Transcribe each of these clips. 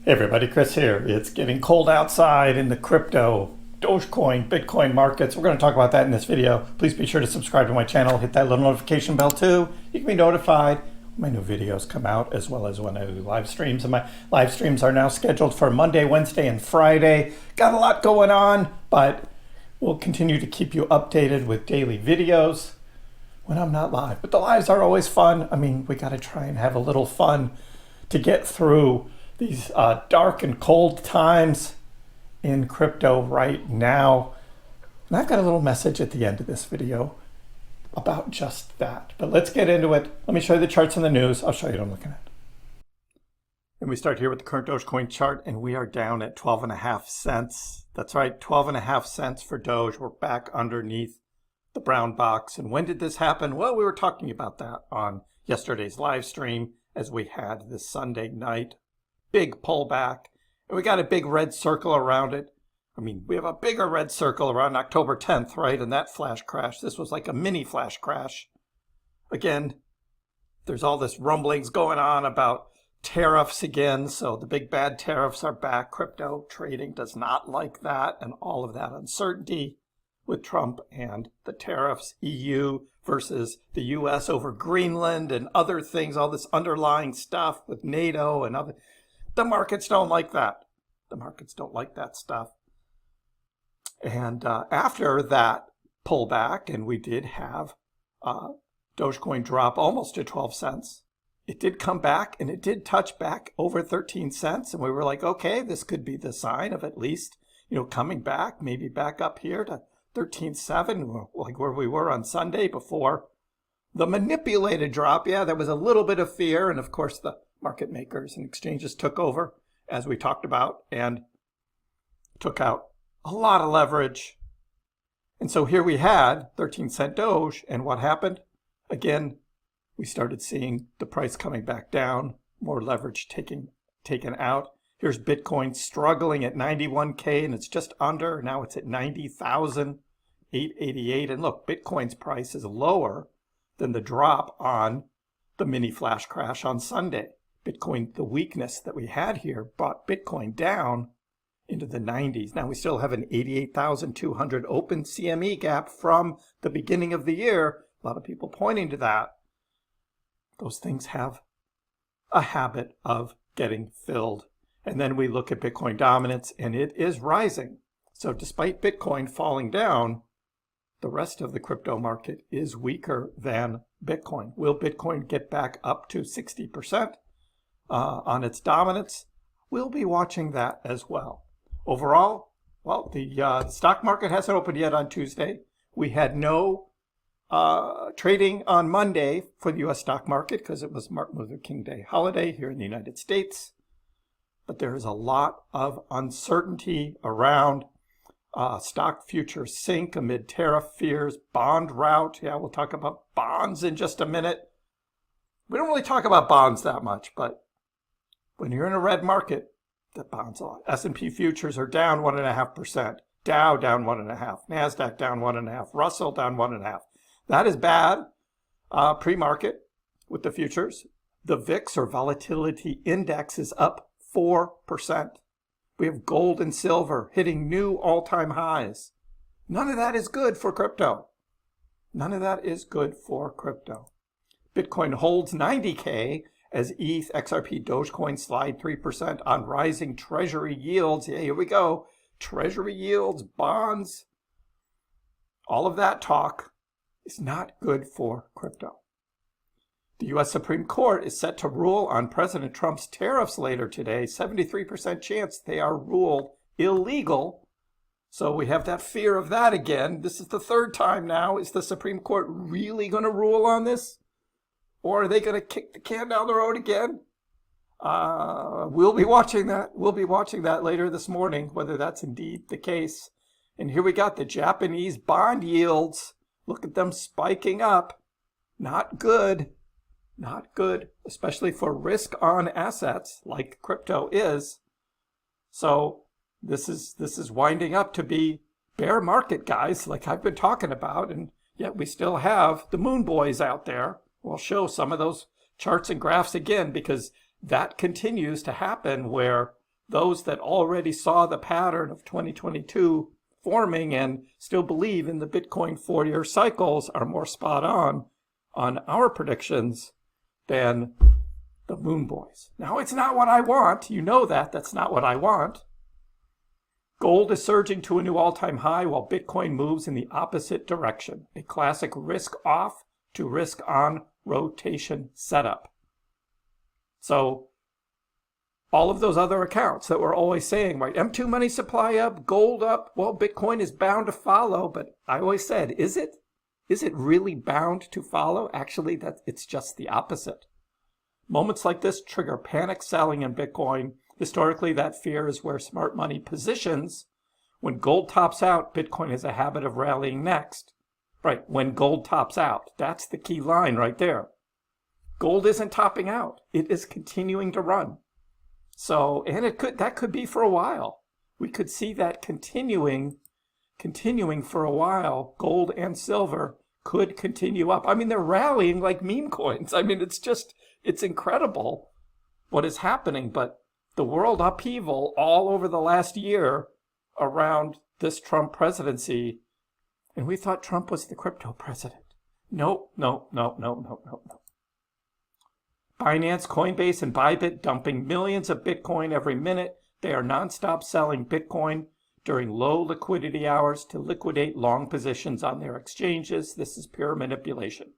Hey everybody, Chris here. It's getting cold outside in the crypto, Dogecoin, Bitcoin markets. We're going to talk about that in this video. Please be sure to subscribe to my channel. Hit that little notification bell too. You can be notified when my new videos come out, as well as when I do live streams. And my live streams are now scheduled for Monday, Wednesday, and Friday. Got a lot going on, but we'll continue to keep you updated with daily videos when I'm not live. But the lives are always fun. I mean, we got to try and have a little fun to get through these dark and cold times in crypto right now. And I've got a little message at the end of this video about just that. But let's get into it. Let me show you the charts and the news. I'll show you what I'm looking at. And we start here with the current Dogecoin chart, and we are down at 12.5 cents. That's right, 12.5 cents for Doge. We're back underneath the brown box. And when did this happen? Well, we were talking about that on yesterday's live stream as we had this Sunday night big pullback, and we got a big red circle around it. I mean, we have a bigger red circle around October 10th, right? And that flash crash, this was like a mini flash crash. Again, there's all this rumblings going on about tariffs again. So the big bad tariffs are back. Crypto trading does not like that, and all of that uncertainty with Trump and the tariffs, EU versus the US over Greenland and other things, all this underlying stuff with NATO and other. The markets don't like that. The markets don't like that stuff. And after that pullback, and we did have Dogecoin drop almost to 12 cents, it did come back and it did touch back over 13 cents. And we were like, okay, this could be the sign of at least, coming back, maybe back up here to 13.7, like where we were on Sunday before the manipulated drop. Yeah, there was a little bit of fear. And of course, the market makers and exchanges took over, as we talked about, and took out a lot of leverage. And so here we had 13-cent Doge, and what happened? Again, we started seeing the price coming back down, more leverage taken out. Here's Bitcoin struggling at 91K, and it's just under. Now it's at 90,888. And look, Bitcoin's price is lower than the drop on the mini flash crash on Sunday. Bitcoin, the weakness that we had here, brought Bitcoin down into the 90s. Now we still have an 88,200 open CME gap from the beginning of the year. A lot of people pointing to that. Those things have a habit of getting filled. And then we look at Bitcoin dominance, and it is rising. So despite Bitcoin falling down, the rest of the crypto market is weaker than Bitcoin. Will Bitcoin get back up to 60%? On its dominance? We'll be watching that as well. Overall, well, the stock market hasn't opened yet on Tuesday. We had no trading on Monday for the U.S. stock market because it was Martin Luther King Day holiday here in the United States. But there is a lot of uncertainty around stock futures sink amid tariff fears, bond rout. Yeah, we'll talk about bonds in just a minute. We don't really talk about bonds that much, but when you're in a red market, the bonds a lot. S&P futures are down 1.5%. Dow down 1.5%. NASDAQ down 1.5%. Russell down 1.5%. That is bad pre-market with the futures. The VIX, or volatility index, is up 4%. We have gold and silver hitting new all-time highs. None of that is good for crypto. None of that is good for crypto. Bitcoin holds 90K as ETH, XRP, Dogecoin slide 3% on rising treasury yields. Yeah, here we go. Treasury yields, bonds, all of that talk is not good for crypto. The U.S. Supreme Court is set to rule on President Trump's tariffs later today. 73% chance they are ruled illegal. So we have that fear of that again. This is the third time now. Is the Supreme Court really going to rule on this? Or are they going to kick the can down the road again? We'll be watching that. We'll be watching that later this morning, whether that's indeed the case. And here we got the Japanese bond yields. Look at them spiking up. Not good. Not good, especially for risk-on assets like crypto is. So this is winding up to be bear market, guys, like I've been talking about, and yet we still have the moon boys out there. We'll show some of those charts and graphs again, because that continues to happen where those that already saw the pattern of 2022 forming and still believe in the Bitcoin 4-year cycles are more spot on our predictions than the Moon Boys. Now, it's not what I want. You know that. That's not what I want. Gold is surging to a new all-time high while Bitcoin moves in the opposite direction. A classic risk-off to risk-on rotation setup. So all of those other accounts that were always saying, right, M2 money supply up, gold up, well, Bitcoin is bound to follow. But I always said, is it? Is it really bound to follow? Actually, it's just the opposite. Moments like this trigger panic selling in Bitcoin. Historically, that fear is where smart money positions. When gold tops out, Bitcoin has a habit of rallying next. Right, when gold tops out. That's the key line right there. Gold isn't topping out. It is continuing to run. So, and that could be for a while. We could see that continuing for a while. Gold and silver could continue up. I mean, they're rallying like meme coins. I mean, it's incredible what is happening, but the world upheaval all over the last year around this Trump presidency, and we thought Trump was the crypto president. No. Binance, Coinbase, and Bybit dumping millions of Bitcoin every minute. They are nonstop selling Bitcoin during low liquidity hours to liquidate long positions on their exchanges. This is pure manipulation.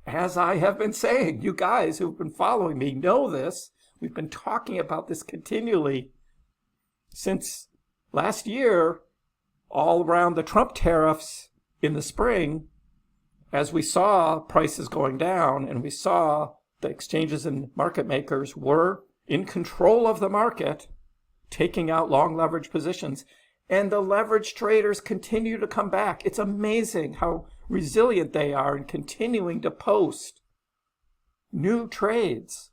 As I have been saying, you guys who've been following me know this. We've been talking about this continually since last year, all around the Trump tariffs in the spring, as we saw prices going down and we saw the exchanges and market makers were in control of the market, taking out long leverage positions, and the leverage traders continue to come back. It's amazing how resilient they are in continuing to post new trades.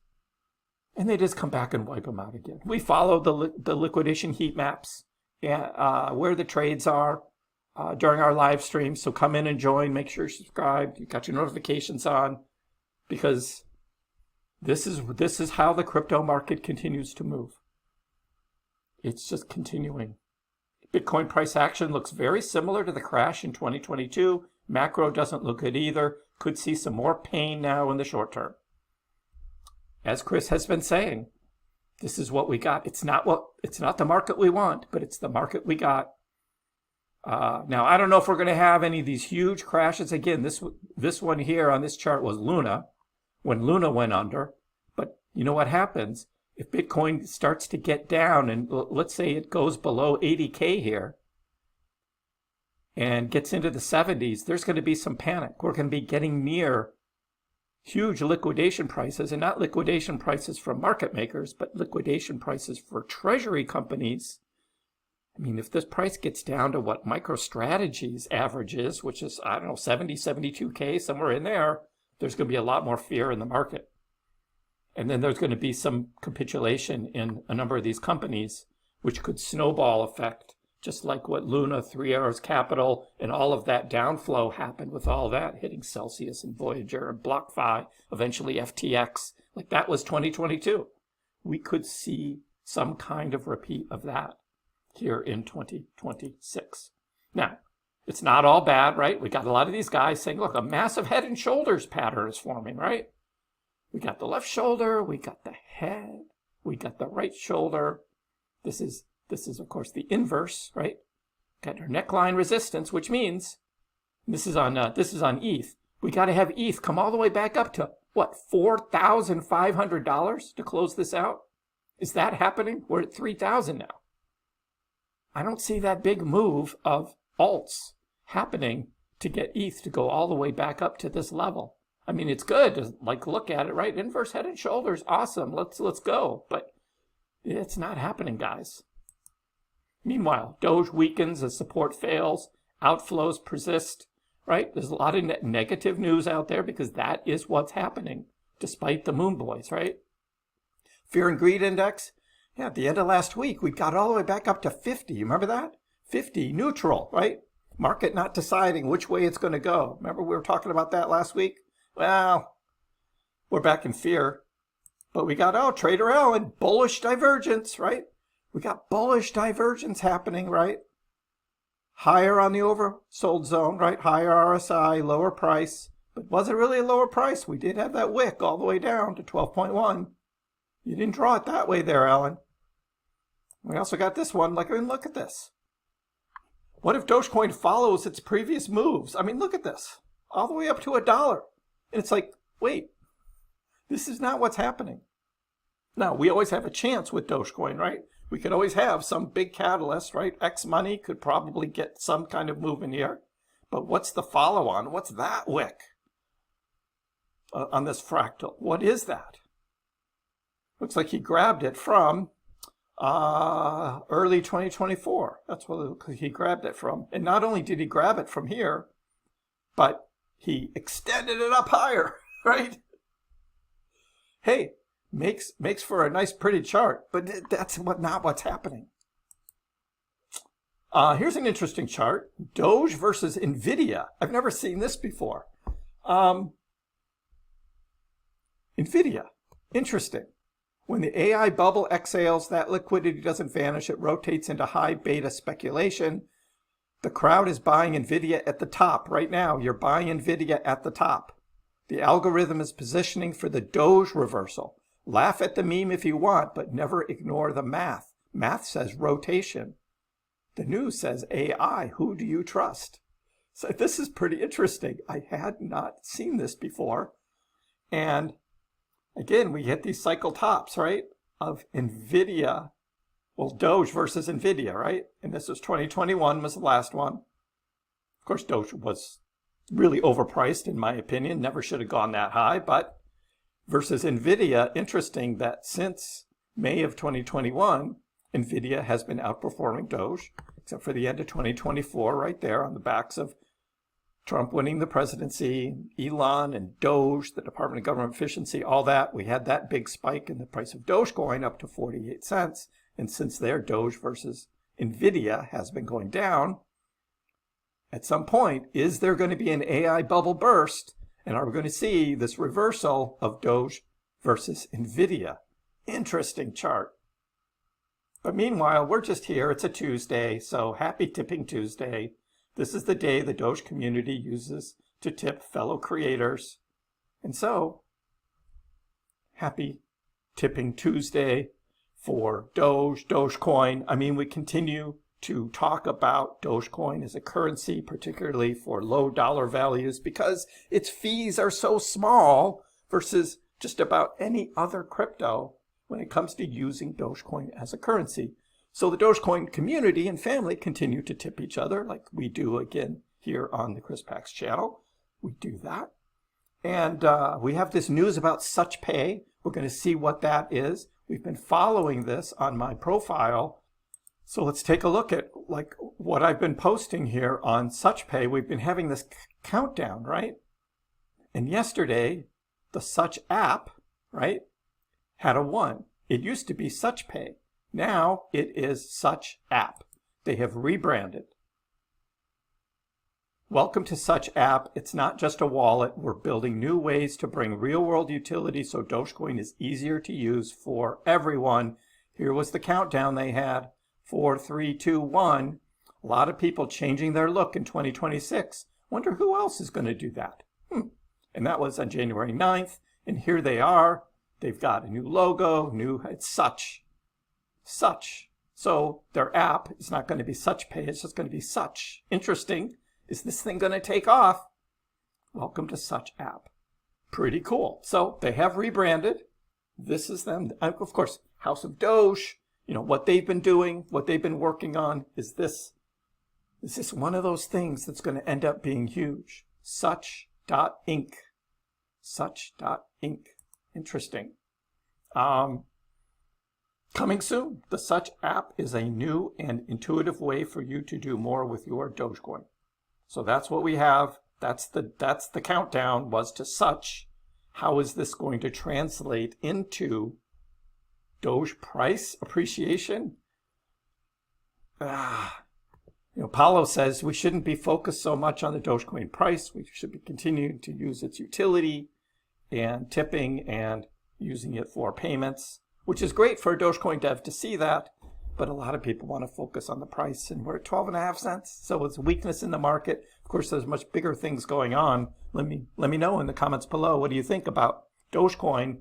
And they just come back and wipe them out again. We follow the liquidation heat maps, where the trades are during our live stream. So come in and join. Make sure you're subscribed. You got your notifications on, because this is how the crypto market continues to move. It's just continuing. Bitcoin price action looks very similar to the crash in 2022. Macro doesn't look good either. Could see some more pain now in the short term. As Chris has been saying, this is what we got. It's not the market we want, but it's the market we got. Now, I don't know if we're going to have any of these huge crashes. Again, this one here on this chart was Luna, when Luna went under. But you know what happens? If Bitcoin starts to get down, and let's say it goes below 80K here, and gets into the 70s, there's going to be some panic. We're going to be getting near huge liquidation prices, and not liquidation prices from market makers, but liquidation prices for treasury companies. I mean, if this price gets down to what MicroStrategy's average is, which is, 70, 72K, somewhere in there, there's going to be a lot more fear in the market. And then there's going to be some capitulation in a number of these companies, which could snowball effect, just like what Luna, 3 Arrows Capital, and all of that downflow happened with all that, hitting Celsius and Voyager and BlockFi, eventually FTX. Like that was 2022. We could see some kind of repeat of that here in 2026. Now, it's not all bad, right? We got a lot of these guys saying, look, a massive head and shoulders pattern is forming, right? We got the left shoulder, we got the head, we got the right shoulder. This is, of course, the inverse, right? Got our neckline resistance, which means this is on ETH. We got to have ETH come all the way back up to what, $4,500 to close this out? Is that happening? We're at 3,000 now. I don't see that big move of alts happening to get ETH to go all the way back up to this level. I mean, it's good to look at it, right? Inverse head and shoulders, awesome. Let's go. But it's not happening, guys. Meanwhile, Doge weakens as support fails, outflows persist, right? There's a lot of negative news out there because that is what's happening, despite the Moon Boys, right? Fear and Greed Index, yeah, at the end of last week, we got all the way back up to 50. You remember that? 50, neutral, right? Market not deciding which way it's going to go. Remember we were talking about that last week? Well, we're back in fear. But we got, Trader Allen, bullish divergence, right? We got bullish divergence happening, right? Higher on the oversold zone, right? Higher RSI, lower price. But was it really a lower price? We did have that wick all the way down to 12.1. You didn't draw it that way there, Alan. We also got this one. Look at this. What if Dogecoin follows its previous moves? I mean, look at this. All the way up to $1. And it's like, wait, this is not what's happening. Now, we always have a chance with Dogecoin, right? We could always have some big catalyst, right? X money could probably get some kind of move in here. But what's the follow-on? What's that wick on this fractal? What is that? Looks like he grabbed it from early 2024. That's what he grabbed it from. And not only did he grab it from here, but he extended it up higher, right? Hey, makes for a nice pretty chart, but that's not what's happening. Here's an interesting chart. Doge versus Nvidia. I've never seen this before. Nvidia. Interesting. When the AI bubble exhales, that liquidity doesn't vanish. It rotates into high beta speculation. The crowd is buying Nvidia at the top. Right now, you're buying Nvidia at the top. The algorithm is positioning for the Doge reversal. Laugh at the meme if you want, but never ignore the math. Math says rotation. The news says AI. Who do you trust? So this is pretty interesting. I had not seen this before. And again, we hit these cycle tops, right? Of Nvidia. Well, Doge versus Nvidia, right? And this was 2021 was the last one. Of course, Doge was really overpriced, in my opinion. Never should have gone that high. But versus Nvidia, interesting that since May of 2021, Nvidia has been outperforming Doge, except for the end of 2024, right there on the backs of Trump winning the presidency, Elon and Doge, the Department of Government Efficiency, all that. We had that big spike in the price of Dogecoin up to 48 cents. And since there, Doge versus Nvidia has been going down. At some point, is there going to be an AI bubble burst? And are we going to see this reversal of Doge versus Nvidia? Interesting chart. But meanwhile, we're just here. It's a Tuesday, so happy Tipping Tuesday. This is the day the Doge community uses to tip fellow creators. And so, happy Tipping Tuesday for Doge, Dogecoin. I mean, we continue to talk about Dogecoin as a currency, particularly for low dollar values, because its fees are so small versus just about any other crypto when it comes to using Dogecoin as a currency. So the Dogecoin community and family continue to tip each other like we do again here on the Chris Pax channel. We do that. And we have this news about SuchPay. We're going to see what that is. We've been following this on my profile. So let's take a look at like what I've been posting here on SuchPay. We've been having this countdown, right? And yesterday, the Such app, right, had a 1. It used to be SuchPay. Now it is Such app. They have rebranded. Welcome to Such app. It's not just a wallet. We're building new ways to bring real-world utility so Dogecoin is easier to use for everyone. Here was the countdown they had. 4, 3, 2, 1. A lot of people changing their look in 2026. Wonder who else is going to do that. And that was on January 9th. And here they are. They've got a new logo, it's Such. Such. So their app is not going to be SuchPay, it's just going to be Such. Interesting. Is this thing going to take off? Welcome to Such app. Pretty cool. So they have rebranded. This is them. Of course, House of Doge, you know, what they've been doing, what they've been working on. Is this one of those things that's going to end up being huge? Such.inc. Such.inc. Interesting. Coming soon, the Such app is a new and intuitive way for you to do more with your Dogecoin. So that's what we have. That's the countdown was to Such. How is this going to translate into Doge price appreciation? Paulo says we shouldn't be focused so much on the Dogecoin price. We should be continuing to use its utility and tipping and using it for payments, which is great for a Dogecoin dev to see that. but a lot of people want to focus on the price, and we're at 12.5 cents. So it's weakness in the market. Of course, there's much bigger things going on. Let me know in the comments below. What do you think about Dogecoin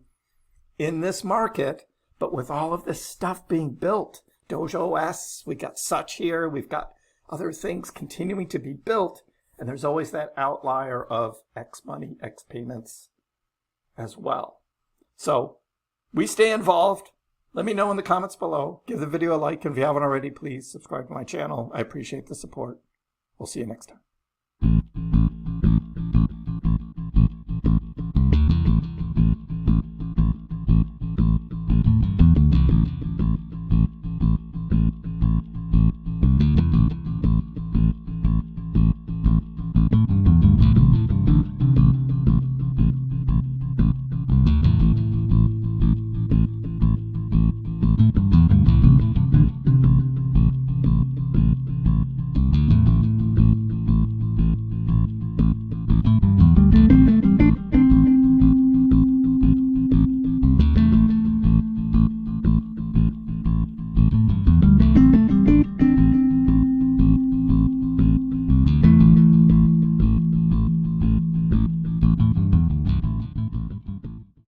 in this market, but with all of this stuff being built? Doge OS, we got Such here, we've got other things continuing to be built, and there's always that outlier of X money, X payments as well. So we stay involved. Let me know in the comments below. Give the video a like, and if you haven't already, please subscribe to my channel. I appreciate the support. We'll see you next time.